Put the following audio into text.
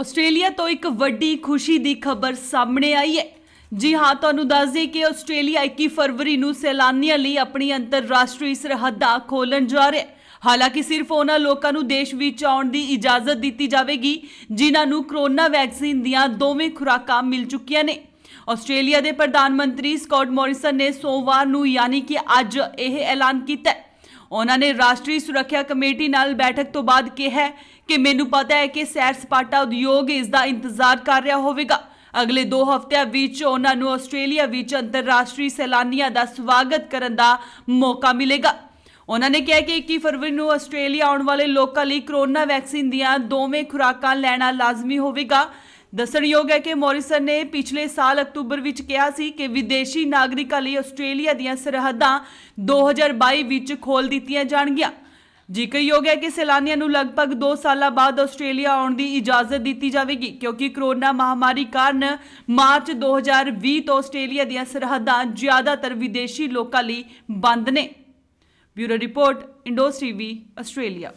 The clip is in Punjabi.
ਆਸਟ੍ਰੇਲੀਆ ਤੋਂ ਇੱਕ ਵੱਡੀ ਖੁਸ਼ੀ ਦੀ ਖਬਰ ਸਾਹਮਣੇ ਆਈ ਹੈ। ਜੀ ਹਾਂ, ਤੁਹਾਨੂੰ ਦੱਸ ਦਈਏ ਕਿ ਆਸਟ੍ਰੇਲੀਆ 21 ਫਰਵਰੀ ਨੂੰ ਸੈਲਾਨੀਆਂ ਲਈ ਆਪਣੀ ਅੰਤਰਰਾਸ਼ਟਰੀ ਸਰਹੱਦਾਂ ਖੋਲ੍ਹਣ ਜਾ ਰਿਹਾ ਹੈ। ਹਾਲਾਂਕਿ ਸਿਰਫ ਉਹਨਾਂ ਲੋਕਾਂ ਨੂੰ ਦੇਸ਼ ਵਿੱਚ ਆਉਣ ਦੀ ਇਜਾਜ਼ਤ ਦਿੱਤੀ ਜਾਵੇਗੀ ਜਿਨ੍ਹਾਂ ਨੂੰ ਕੋਰੋਨਾ ਵੈਕਸੀਨ ਦੀਆਂ ਦੋਵੇਂ ਖੁਰਾਕਾਂ ਮਿਲ ਚੁੱਕੀਆਂ ਨੇ। ਆਸਟ੍ਰੇਲੀਆ ਦੇ ਪ੍ਰਧਾਨ ਮੰਤਰੀ ਸਕਾਟ ਮੋਰਿਸਨ ਨੇ ਸੋਮਵਾਰ ਨੂੰ ਯਾਨੀ ਕਿ ਅੱਜ ਇਹ ਐਲਾਨ ਕੀਤਾ ਹੈ। ਉਹਨਾਂ ਨੇ ਰਾਸ਼ਟਰੀ ਸੁਰੱਖਿਆ ਕਮੇਟੀ ਨਾਲ ਬੈਠਕ ਤੋਂ ਬਾਅਦ ਕਿਹਾ ਕਿ ਮੈਨੂੰ ਪਤਾ ਹੈ ਕਿ ਸੈਰ ਸਪਾਟਾ ਉਦਯੋਗ ਇਸ ਦਾ ਇੰਤਜ਼ਾਰ ਕਰ ਰਿਹਾ ਹੋਵੇਗਾ। ਅਗਲੇ 2 ਹਫ਼ਤਿਆਂ ਵਿੱਚ ਉਹਨਾਂ ਨੂੰ ਆਸਟ੍ਰੇਲੀਆ ਵਿੱਚ ਅੰਤਰਰਾਸ਼ਟਰੀ ਸੈਲਾਨੀਆਂ ਦਾ ਸਵਾਗਤ ਕਰਨ ਦਾ ਮੌਕਾ ਮਿਲੇਗਾ। ਉਹਨਾਂ ਨੇ ਕਿਹਾ ਕਿ 21 ਫਰਵਰੀ ਨੂੰ ਆਸਟ੍ਰੇਲੀਆ ਆਉਣ ਵਾਲੇ ਲੋਕਾਂ ਲਈ ਕੋਰੋਨਾ ਵੈਕਸੀਨ ਦੀਆਂ ਦੋਵੇਂ ਖੁਰਾਕਾਂ ਲੈਣਾ ਲਾਜ਼ਮੀ ਹੋਵੇਗਾ। ਦੱਸਣਯੋਗ ਹੈ ਕਿ ਮੋਰਿਸਨ ਨੇ ਪਿਛਲੇ ਸਾਲ ਅਕਤੂਬਰ ਵਿੱਚ ਕਿਹਾ ਸੀ ਕਿ ਵਿਦੇਸ਼ੀ ਨਾਗਰਿਕਾਂ ਲਈ ਆਸਟ੍ਰੇਲੀਆ ਦੀਆਂ ਸਰਹੱਦਾਂ 2022 ਵਿੱਚ ਖੋਲ੍ਹ ਦਿੱਤੀਆਂ ਜਾਣਗੀਆਂ। ਜ਼ਿਕਰਯੋਗ ਹੈ ਕਿ ਸੈਲਾਨੀਆਂ ਨੂੰ ਲਗਭਗ 2 ਸਾਲਾਂ ਬਾਅਦ ਆਸਟ੍ਰੇਲੀਆ ਆਉਣ ਦੀ ਇਜਾਜ਼ਤ ਦਿੱਤੀ ਜਾਵੇਗੀ ਕਿਉਂਕਿ ਕੋਰੋਨਾ ਮਹਾਮਾਰੀ ਕਾਰਨ ਮਾਰਚ 2020 ਤੋਂ ਆਸਟ੍ਰੇਲੀਆ ਦੀਆਂ ਸਰਹੱਦਾਂ ਜ਼ਿਆਦਾਤਰ ਵਿਦੇਸ਼ੀ ਲੋਕਾਂ ਲਈ ਬੰਦ ਨੇ। Bureau report, Indos TV, Australia.